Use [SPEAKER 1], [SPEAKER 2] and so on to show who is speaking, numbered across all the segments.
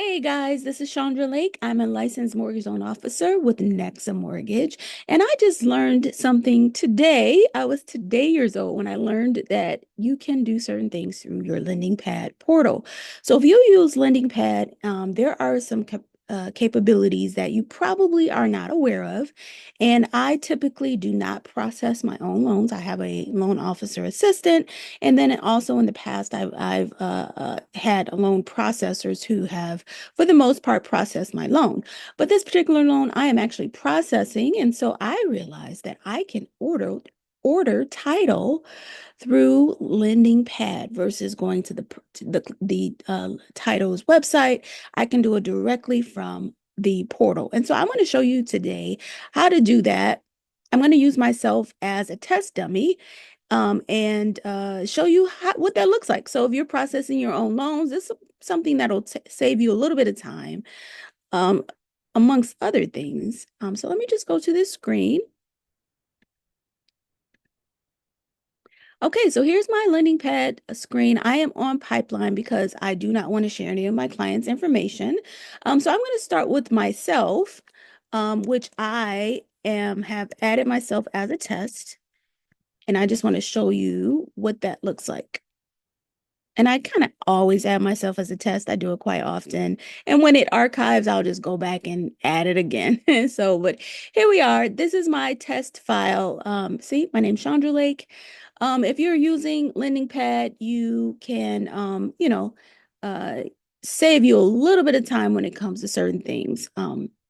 [SPEAKER 1] Hey guys, this is Chandralake. I'm a licensed mortgage loan officer with Nexa Mortgage, and I just learned something today. I was today years old when I learned that you can do certain things through your LendingPad portal. So if you use LendingPad, there are some capabilities that you probably are not aware of. And I typically do not process my own loans. I have a loan officer assistant. And then also in the past, I've had loan processors who have, for the most part, processed my loan. But this particular loan, I am actually processing, and so I realized that I can order title through LendingPad versus going to the title's website. I can do it directly from the portal, and so I'm going to show you today how to do that. I'm going to use myself as a test dummy and show you what that looks like. So if you're processing your own loans, this is something that'll save you a little bit of time, um, amongst other things. So let me just go to this screen. Okay, so here's my LendingPad screen. I am on Pipeline because I do not want to share any of my clients' information. So I'm going to start with myself, which have added myself as a test, and I just want to show you what that looks like. And I kind of always add myself as a test. I do it quite often. And when it archives, I'll just go back and add it again. So, but here we are. This is my test file. See, my name's Chandralake. If you're using LendingPad, you can, uh, save you a little bit of time when it comes to certain things.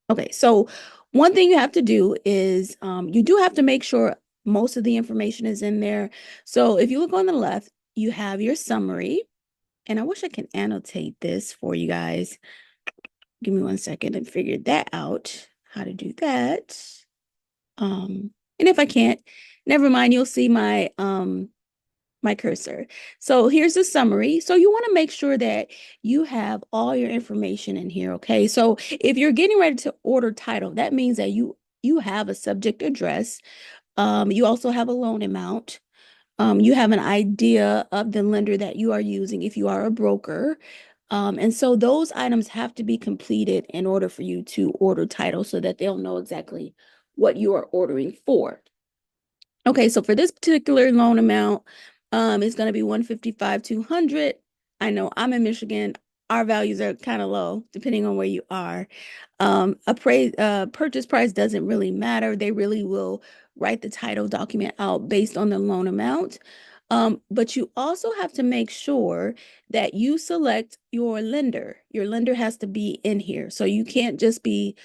[SPEAKER 1] Okay, so one thing you have to do is you do have to make sure most of the information is in there. So if you look on the left, you have your summary, and I wish I can annotate this for you guys. Give me 1 second and figure that out, how to do that. And if I can't, never mind, you'll see my cursor. So here's the summary. So you want to make sure that you have all your information in here, okay? So if you're getting ready to order title, that means that you have a subject address. You also have a loan amount. You have an idea of the lender that you are using if you are a broker. And so those items have to be completed in order for you to order title so that they'll know exactly what you are ordering for. Okay, so for this particular loan amount, it's going to be 155,200. I know I'm in Michigan. Our values are kind of low, depending on where you are. Purchase price doesn't really matter. They really will write the title document out based on the loan amount. But you also have to make sure that you select your lender. Your lender has to be in here. So you can't just be,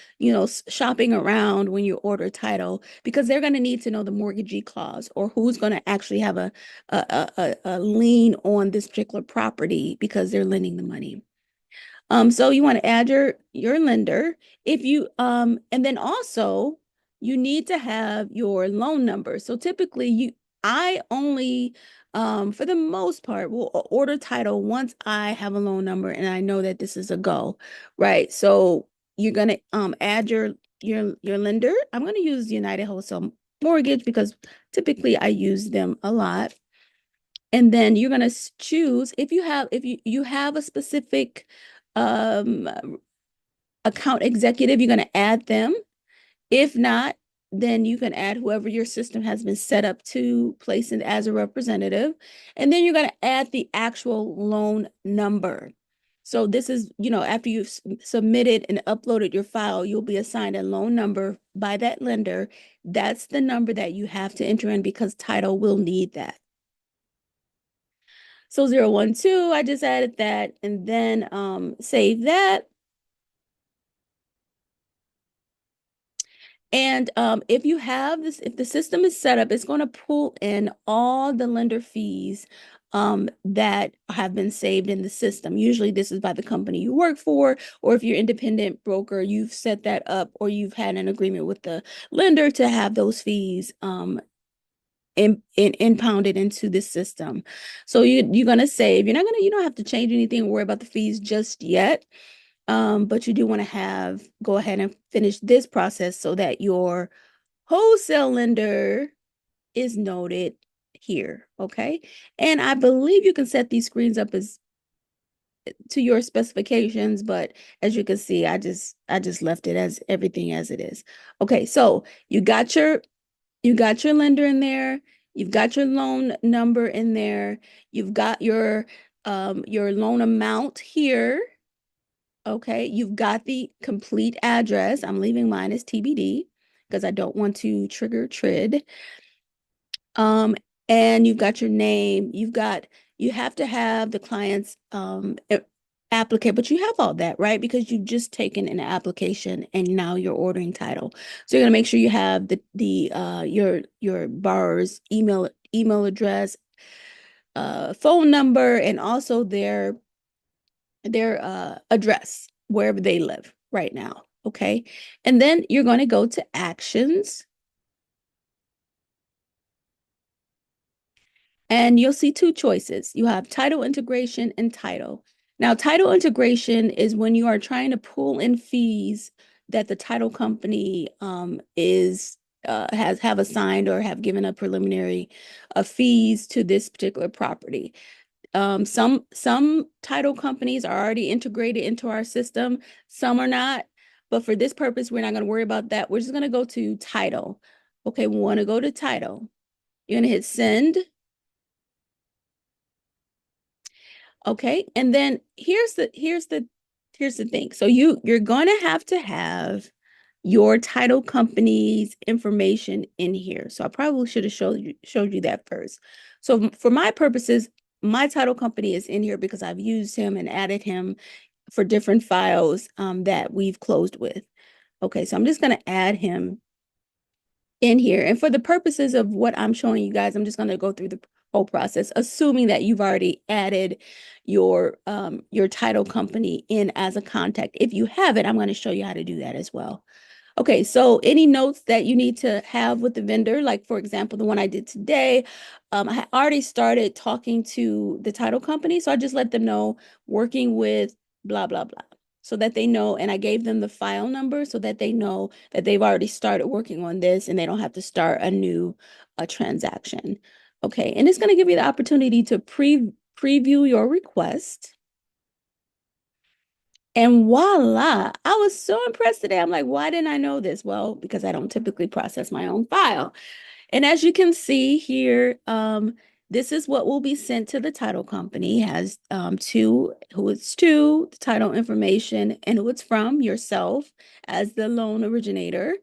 [SPEAKER 1] shopping around when you order title, because they're going to need to know the mortgagee clause or who's going to actually have a lien on this particular property because they're lending the money. So you want to add your lender. If you and then also you need to have your loan number. So typically I only for the most part will order title once I have a loan number and I know that this is a go, right? So you're gonna add your lender. I'm gonna use United Wholesale Mortgage because typically I use them a lot. And then you're going to choose if you have a specific um, account executive, you're going to add them. If not, then you can add whoever your system has been set up to place it as a representative. And then you're going to add the actual loan number. So this is, after you've submitted and uploaded your file, you'll be assigned a loan number by that lender. That's the number that you have to enter in because title will need that. So 012, I just added that and then save that. And if you have this, if the system is set up, it's going to pull in all the lender fees that have been saved in the system. Usually this is by the company you work for, or if you're independent broker, you've set that up or you've had an agreement with the lender to have those fees impounded into this system. So you're gonna save. You don't have to change anything or worry about the fees just yet. But you do want to go ahead and finish this process so that your wholesale lender is noted here. Okay. And I believe you can set these screens up as to your specifications, but as you can see, I just left it as everything as it is. Okay, so you got your lender in there, you've got your loan number in there, you've got your loan amount here. Okay, you've got the complete address. I'm leaving mine as TBD because I don't want to trigger TRID. Um, and you've got your name, you have to have the client's applicant, but you have all that, right? Because you've just taken an application and now you're ordering title. So you're gonna make sure you have your borrower's email address, phone number, and also their address wherever they live right now. Okay. And then you're going to go to actions. And you'll see two choices. You have title integration and title. Now, title integration is when you are trying to pull in fees that the title company has have assigned or have given a preliminary fees to this particular property. Some title companies are already integrated into our system, some are not. But for this purpose, we're not going to worry about that. We're just going to go to title. Okay, we want to go to title. You're going to hit send. Okay, and then here's the thing. So you're going to have your title company's information in here. So I probably should have showed you that first. So for my purposes, my title company is in here because I've used him and added him for different files that we've closed with. Okay, so I'm just going to add him in here. And for the purposes of what I'm showing you guys, I'm just going to go through the whole process, assuming that you've already added your title company in as a contact. If you haven't, I'm going to show you how to do that as well. Okay, so any notes that you need to have with the vendor, like for example, the one I did today, I had already started talking to the title company. So I just let them know working with blah, blah, blah, so that they know. And I gave them the file number so that they know that they've already started working on this and they don't have to start a new transaction. Okay, and it's going to give you the opportunity to preview your request. And voila, I was so impressed today. I'm like, why didn't I know this? Well, because I don't typically process my own file. And as you can see here, this is what will be sent to the title company. It has who it's to, the title information, and who it's from, yourself as the loan originator.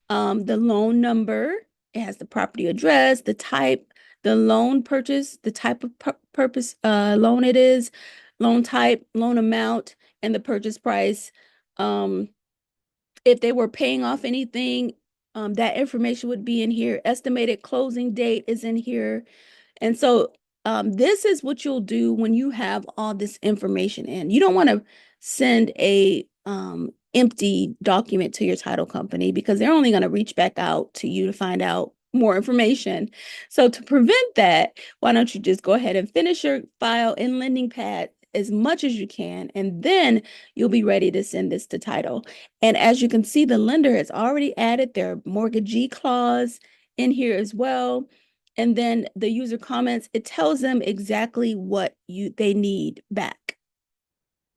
[SPEAKER 1] The loan number, it has the property address, the type, the loan purchase, the type of purpose loan it is, loan type, loan amount, and the purchase price. If they were paying off anything, that information would be in here. Estimated closing date is in here. And so this is what you'll do when you have all this information in. You don't want to send a empty document to your title company because they're only going to reach back out to you to find out more information. So to prevent that, why don't you just go ahead and finish your file in LendingPad as much as you can, and then you'll be ready to send this to title. And as you can see, the lender has already added their mortgagee clause in here as well. And then the user comments, it tells them exactly what they need back.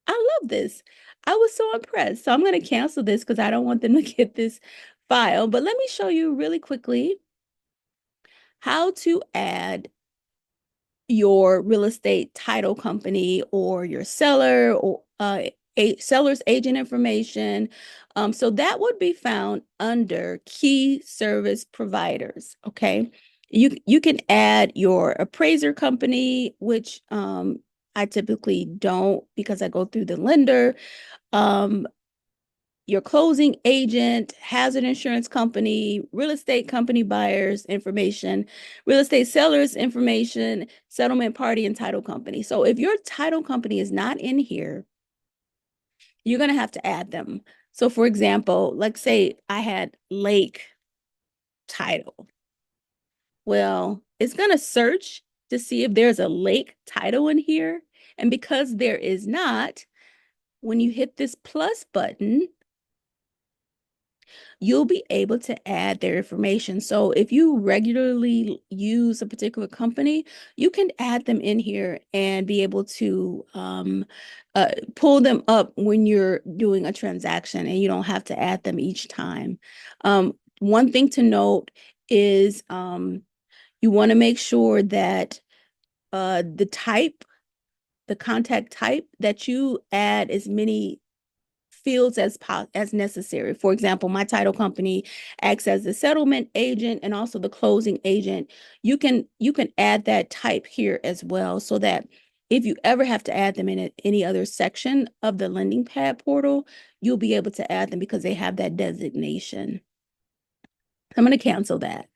[SPEAKER 1] I love this. I was so impressed. So I'm going to cancel this because I don't want them to get this file. But let me show you really quickly how to add your real estate title company or your seller or a seller's agent information. So that would be found under key service providers. Okay. You can add your appraiser company, which I typically don't because I go through the lender. Your closing agent, hazard insurance company, real estate company buyers information, real estate sellers information, settlement party, and title company. So if your title company is not in here, you're going to have to add them. So for example, let's say I had Lake title. Well, it's going to search to see if there's a Lake title in here. And because there is not, when you hit this plus button, you'll be able to add their information. So if you regularly use a particular company, you can add them in here and be able to pull them up when you're doing a transaction, and you don't have to add them each time. One thing to note is you want to make sure that the contact type, that you add as many fields as necessary. For example, my title company acts as the settlement agent and also the closing agent. You can add that type here as well, so that if you ever have to add them in any other section of the lending pad portal, you'll be able to add them because they have that designation. I'm going to cancel that.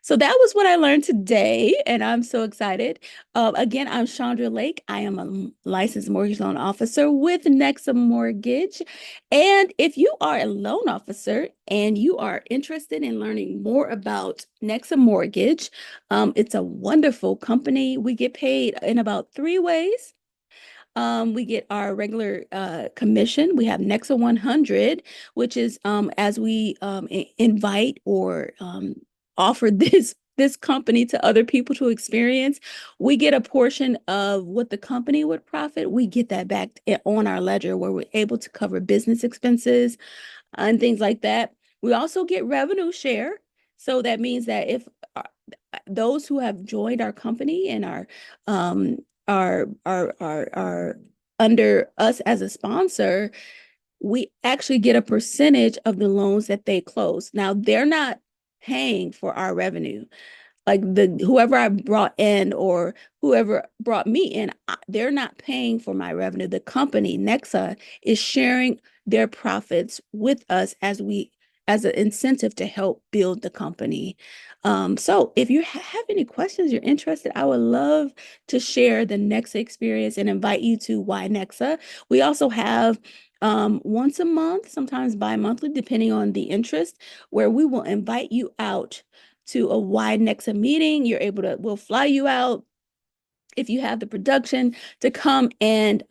[SPEAKER 1] So that was what I learned today, and I'm so excited. Again, I'm Chandralake. I am a licensed mortgage loan officer with Nexa Mortgage. And if you are a loan officer and you are interested in learning more about Nexa Mortgage, it's a wonderful company. We get paid in about 3 ways. We get our regular commission. We have Nexa 100, which is as we invite or offer this company to other people to experience, we get a portion of what the company would profit. We get that back on our ledger, where we're able to cover business expenses and things like that. We also get revenue share. So that means that if those who have joined our company and um, are under us as a sponsor, we actually get a percentage of the loans that they close. Now, they're not paying for our revenue. Like whoever I brought in or whoever brought me in, they're not paying for my revenue. The company, Nexa, is sharing their profits with us as an incentive to help build the company. So if you have any questions, you're interested, I would love to share the Nexa experience and invite you to Why Nexa. We also have once a month, sometimes bi-monthly, depending on the interest, where we will invite you out to a Why Nexa meeting. We'll fly you out if you have the production to come and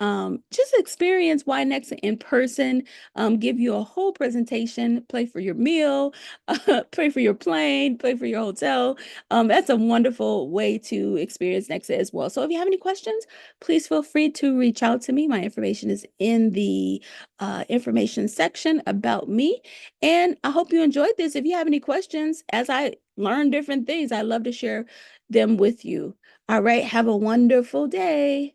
[SPEAKER 1] just experience Why Nexa in person, give you a whole presentation, pay for your meal, pay for your plane, pay for your hotel. That's a wonderful way to experience Nexa as well. So if you have any questions, please feel free to reach out to me. My information is in the information section about me. And I hope you enjoyed this. If you have any questions, as I learn different things, I love to share them with you. All right. Have a wonderful day.